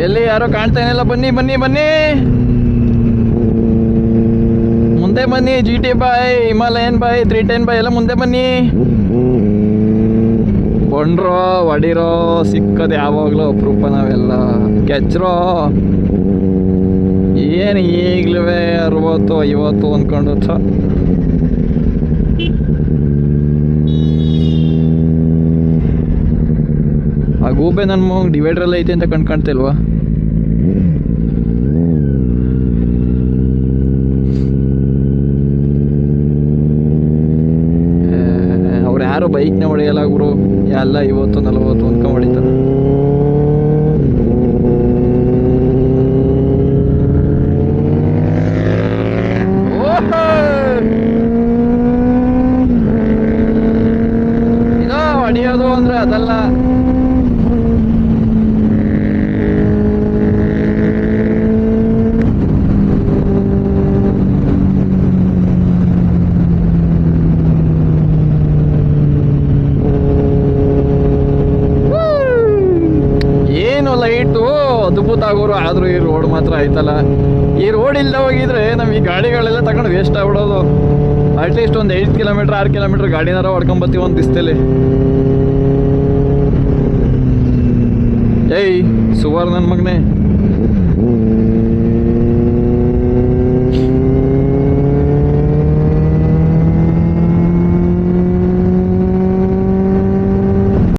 ಎಲ್ಲಿ ಯಾರೋ ಕಾಣ್ತಾ ಏನಿಲ್ಲ. ಬನ್ನಿ ಬನ್ನಿ ಬನ್ನಿ, ಮುಂದೆ ಬನ್ನಿ. GT ಬಾಯ್, ಹಿಮಾಲಯನ್ ಬಾಯ್, 310 ಬಾಯ್ ಎಲ್ಲ ಮುಂದೆ ಬನ್ನಿ. ಕೊಂಡ್ರೋ ಹೊಡಿರೋ ಸಿಕ್ಕದು ಯಾವಾಗಲೂ ಅಪರೂಪ. ನಾವೆಲ್ಲ ಕೆಚ್ರೋ ಏನು ಈಗ್ಲೂ 60-50 ಅಂದ್ಕೊಂಡು. ಆ ಗೂಬೆ ನನ್ನ ಮಗ ಡಿವೈಡ್ರಲ್ಲಿ ಐತೆ ಅಂತ ಕಾಣ್ತಿಲ್ವಾ? ಅವ್ರು ಯಾರು ಬೈಕ್ನ ಹೊಡೆಯಲ್ಲ ಗುರು, ಎಲ್ಲ 50-40 ಅಂದ್ಕೊಂಡು ಹೊಡಿತಾರೆ. ಇದೋ ಹೊಡಿಯೋದು ಅಂದ್ರೆ ಅದಲ್ಲ. ಲೈಟು ಅದ್ಭುತ ಆಗೋರು, ಆದರೂ ಈ ರೋಡ್ ಮಾತ್ರ ಆಯ್ತಲ್ಲ. ಈ ರೋಡ್ ಇಲ್ಲದೆ ಹೋಗಿದ್ರೆ ನಮ್ಗೆ ಈ ಗಾಡಿಗಳೆಲ್ಲ ತಗೊಂಡು ವೇಸ್ಟ್ ಆಗ್ಬಿಡೋದು. ಅಟ್ಲೀಸ್ಟ್ ಒಂದು 8 ಕಿಲೋಮೀಟರ್ 6 ಕಿಲೋಮೀಟರ್ ಗಾಡಿನಾರ ಹೊಡ್ಕೊಂಬತ್ತೀವಿ ಒಂದು ದಿವಸದಲ್ಲಿ. ಜೈ ಸುವರ್ಣ ನನ್ನ ಮಗನೇ.